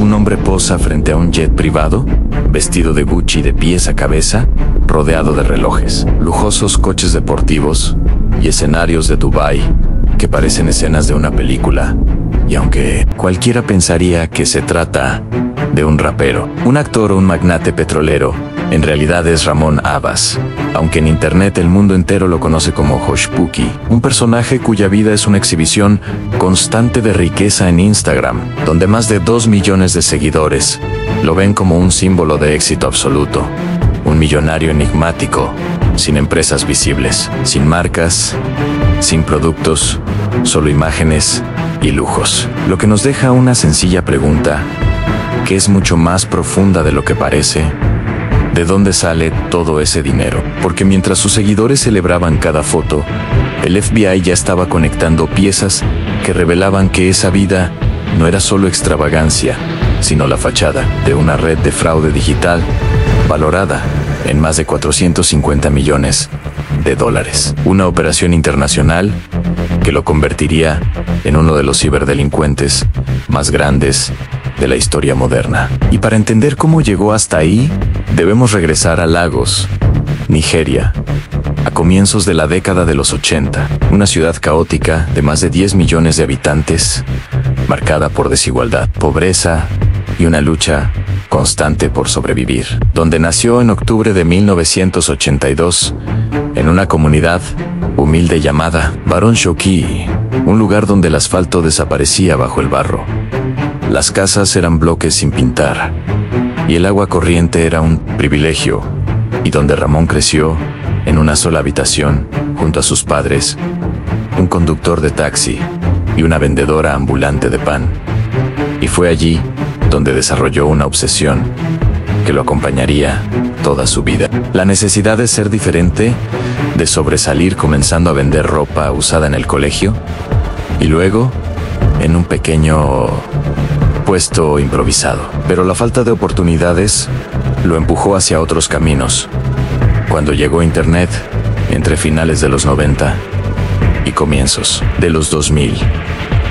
un hombre posa frente a un jet privado, vestido de Gucci de pies a cabeza, rodeado de relojes, lujosos coches deportivos y escenarios de Dubái que parecen escenas de una película. Y aunque cualquiera pensaría que se trata de un rapero, un actor o un magnate petrolero, en realidad es Ramón Abbas, aunque en internet el mundo entero lo conoce como Hushpuppi, un personaje cuya vida es una exhibición constante de riqueza en Instagram, donde más de 2 millones de seguidores lo ven como un símbolo de éxito absoluto, un millonario enigmático, sin empresas visibles, sin marcas, sin productos, solo imágenes y lujos. Lo que nos deja una sencilla pregunta, que es mucho más profunda de lo que parece: ¿de dónde sale todo ese dinero? Porque mientras sus seguidores celebraban cada foto, el FBI ya estaba conectando piezas que revelaban que esa vida no era solo extravagancia, sino la fachada de una red de fraude digital valorada en más de 450 millones de dólares. Una operación internacional que lo convertiría en uno de los ciberdelincuentes más grandes de la historia moderna. Y para entender cómo llegó hasta ahí, debemos regresar a Lagos, Nigeria, a comienzos de la década de los 80, una ciudad caótica de más de 10 millones de habitantes, marcada por desigualdad, pobreza y una lucha constante por sobrevivir, donde nació en octubre de 1982, en una comunidad humilde llamada Barón Shoki, un lugar donde el asfalto desaparecía bajo el barro. Las casas eran bloques sin pintar, y el agua corriente era un privilegio, y donde Ramón creció en una sola habitación, junto a sus padres, un conductor de taxi y una vendedora ambulante de pan. Y fue allí donde desarrolló una obsesión que lo acompañaría toda su vida. La necesidad de ser diferente, de sobresalir comenzando a vender ropa usada en el colegio, y luego en un pequeño puesto improvisado. Pero la falta de oportunidades lo empujó hacia otros caminos. Cuando llegó Internet, entre finales de los 90 y comienzos de los 2000,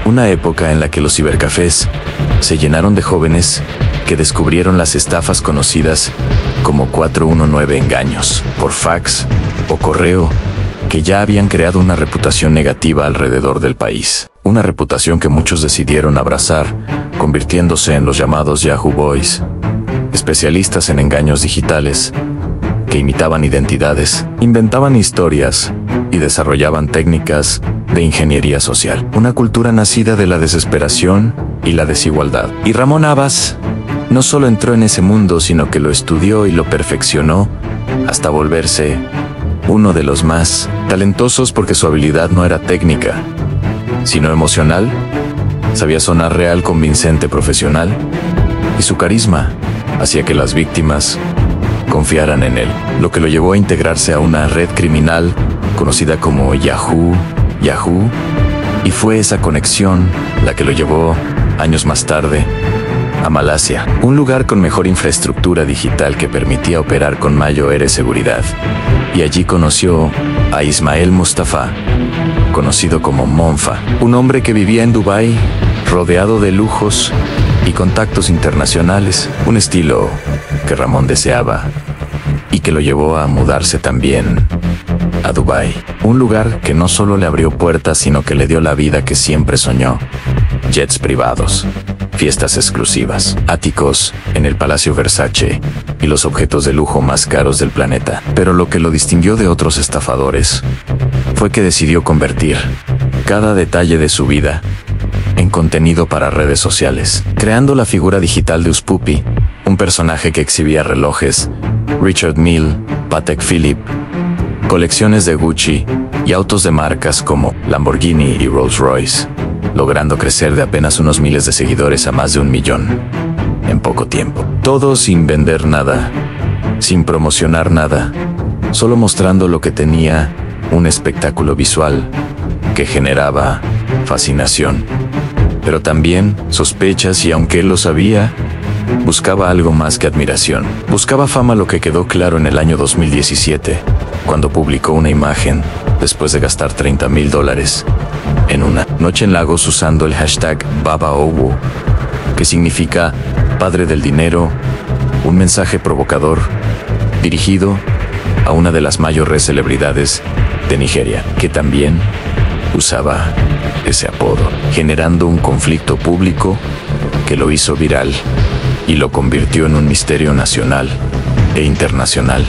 una época en la que los cibercafés se llenaron de jóvenes que descubrieron las estafas conocidas como 419 engaños por fax o correo, que ya habían creado una reputación negativa alrededor del país. Una reputación que muchos decidieron abrazar, convirtiéndose en los llamados Yahoo Boys, especialistas en engaños digitales, que imitaban identidades, inventaban historias y desarrollaban técnicas de ingeniería social. Una cultura nacida de la desesperación y la desigualdad. Y Ramón Abbas no solo entró en ese mundo, sino que lo estudió y lo perfeccionó hasta volverse uno de los más talentosos, porque su habilidad no era técnica, sino emocional. Sabía sonar real, convincente, profesional, y su carisma hacía que las víctimas confiaran en él, lo que lo llevó a integrarse a una red criminal conocida como Yahoo, y fue esa conexión la que lo llevó, años más tarde, a Malasia, un lugar con mejor infraestructura digital que permitía operar con mayor seguridad. Y allí conoció a Ismael Mustafa, conocido como Monfa, un hombre que vivía en Dubái, rodeado de lujos y contactos internacionales, un estilo que Ramón deseaba y que lo llevó a mudarse también a Dubái, un lugar que no solo le abrió puertas, sino que le dio la vida que siempre soñó: jets privados, fiestas exclusivas, áticos en el Palacio Versace y los objetos de lujo más caros del planeta. Pero lo que lo distinguió de otros estafadores fue que decidió convertir cada detalle de su vida en contenido para redes sociales, creando la figura digital de Hushpuppi, un personaje que exhibía relojes Richard Mille, Patek Philippe, colecciones de Gucci y autos de marcas como Lamborghini y Rolls-Royce, logrando crecer de apenas unos miles de seguidores a más de 1 millón en poco tiempo. Todo sin vender nada, sin promocionar nada, solo mostrando lo que tenía: un espectáculo visual que generaba fascinación, pero también sospechas, y aunque él lo sabía, buscaba algo más que admiración. Buscaba fama, lo que quedó claro en el año 2017, cuando publicó una imagen después de gastar $30,000 en una noche en Lagos usando el hashtag BabaOwu, que significa padre del dinero, un mensaje provocador dirigido a una de las mayores celebridades de Nigeria, que también usaba ese apodo, generando un conflicto público que lo hizo viral y lo convirtió en un misterio nacional e internacional.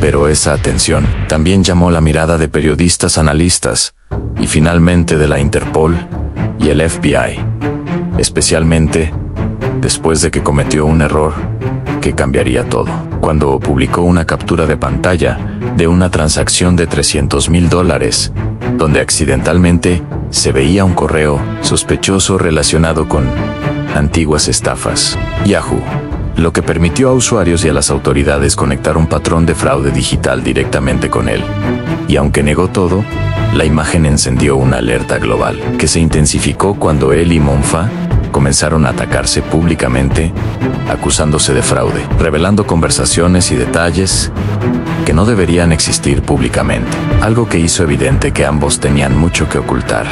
Pero esa atención también llamó la mirada de periodistas, analistas y finalmente de la Interpol y el FBI, especialmente después de que cometió un error que cambiaría todo, cuando publicó una captura de pantalla de una transacción de $300,000, donde accidentalmente se veía un correo sospechoso relacionado con antiguas estafas Yahoo, lo que permitió a usuarios y a las autoridades conectar un patrón de fraude digital directamente con él. Y aunque negó todo, la imagen encendió una alerta global, que se intensificó cuando él y Monfa comenzaron a atacarse públicamente, acusándose de fraude, revelando conversaciones y detalles que no deberían existir públicamente, algo que hizo evidente que ambos tenían mucho que ocultar,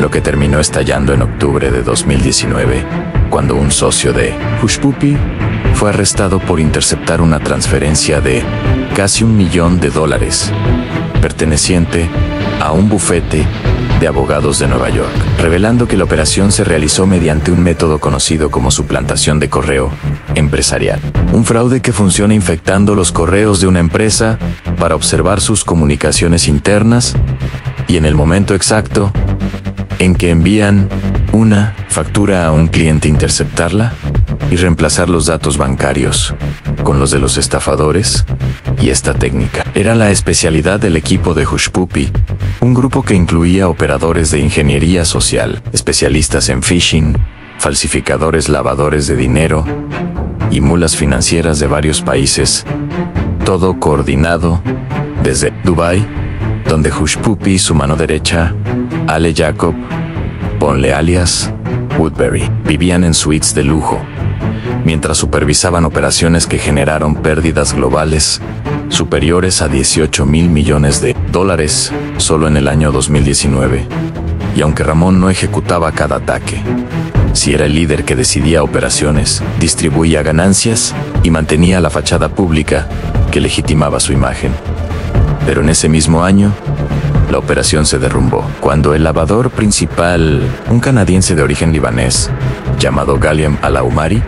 lo que terminó estallando en octubre de 2019, cuando un socio de Hush Puppy fue arrestado por interceptar una transferencia de casi $1 millón perteneciente a un bufete de abogados de Nueva York, revelando que la operación se realizó mediante un método conocido como suplantación de correo empresarial. Un fraude que funciona infectando los correos de una empresa para observar sus comunicaciones internas y en el momento exacto en que envían una factura a un cliente, interceptarla y reemplazar los datos bancarios con los de los estafadores. Y esta técnica era la especialidad del equipo de Hush Puppy, un grupo que incluía operadores de ingeniería social, especialistas en phishing, falsificadores, lavadores de dinero y mulas financieras de varios países, todo coordinado desde Dubái, donde Hush Puppy y su mano derecha, Ale Jacob, ponle alias Woodbury, vivían en suites de lujo, mientras supervisaban operaciones que generaron pérdidas globales superiores a $18,000 millones solo en el año 2019. Y aunque Ramón no ejecutaba cada ataque, sí era el líder que decidía operaciones, distribuía ganancias y mantenía la fachada pública que legitimaba su imagen. Pero en ese mismo año, la operación se derrumbó cuando el lavador principal, un canadiense de origen libanés, llamado Ghalem Al-Aumari,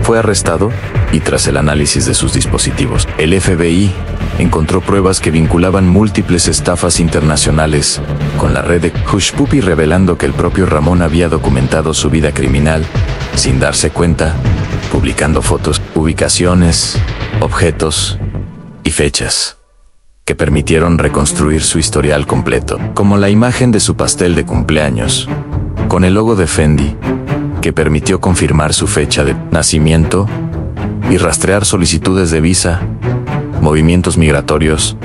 fue arrestado y tras el análisis de sus dispositivos, el FBI encontró pruebas que vinculaban múltiples estafas internacionales con la red de Hush Puppy, revelando que el propio Ramón había documentado su vida criminal sin darse cuenta, publicando fotos, ubicaciones, objetos y fechas que permitieron reconstruir su historial completo, como la imagen de su pastel de cumpleaños, con el logo de Fendi, que permitió confirmar su fecha de nacimiento y rastrear solicitudes de visa, movimientos migratorios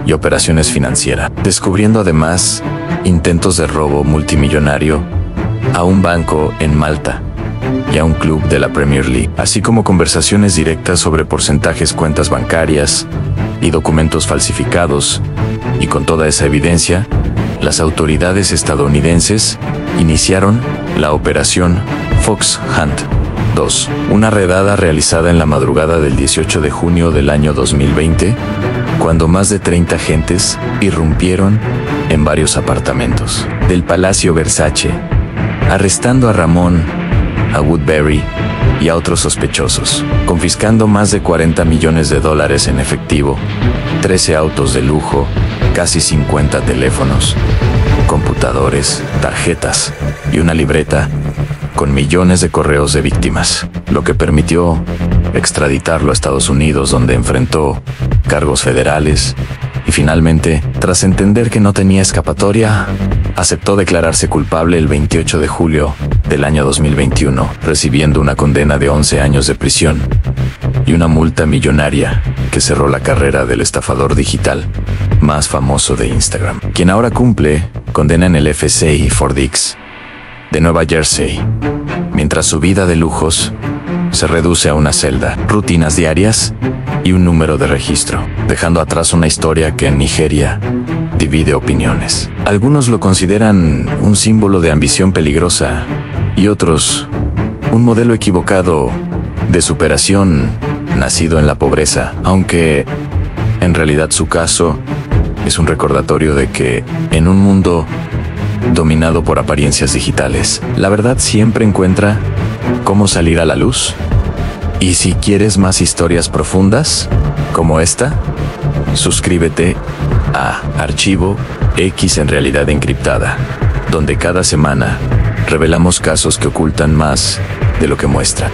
y operaciones financieras, descubriendo además intentos de robo multimillonario a un banco en Malta y a un club de la Premier League, así como conversaciones directas sobre porcentajes, cuentas bancarias y documentos falsificados. Y con toda esa evidencia, las autoridades estadounidenses iniciaron la operación Fox Hunt 2, una redada realizada en la madrugada del 18 de junio del año 2020, cuando más de 30 agentes irrumpieron en varios apartamentos del Palacio Versace, arrestando a Ramón, a Woodbury y a otros sospechosos, confiscando más de $40 millones en efectivo, 13 autos de lujo, casi 50 teléfonos, computadores, tarjetas y una libreta con millones de correos de víctimas, lo que permitió extraditarlo a Estados Unidos, donde enfrentó cargos federales y finalmente, tras entender que no tenía escapatoria, aceptó declararse culpable el 28 de julio del año 2021, recibiendo una condena de 11 años de prisión y una multa millonaria que cerró la carrera del estafador digital más famoso de Instagram, quien ahora cumple condena en el FCI for Dix de Nueva Jersey, mientras su vida de lujos se reduce a una celda, rutinas diarias y un número de registro, dejando atrás una historia que en Nigeria divide opiniones. Algunos lo consideran un símbolo de ambición peligrosa y otros Un modelo equivocado de superación nacido en la pobreza, aunque en realidad su caso es un recordatorio de que en un mundo dominado por apariencias digitales, la verdad siempre encuentra cómo salir a la luz. Y si quieres más historias profundas como esta, suscríbete a Archivo X en Realidad Encriptada, donde cada semana revelamos casos que ocultan más de lo que muestran.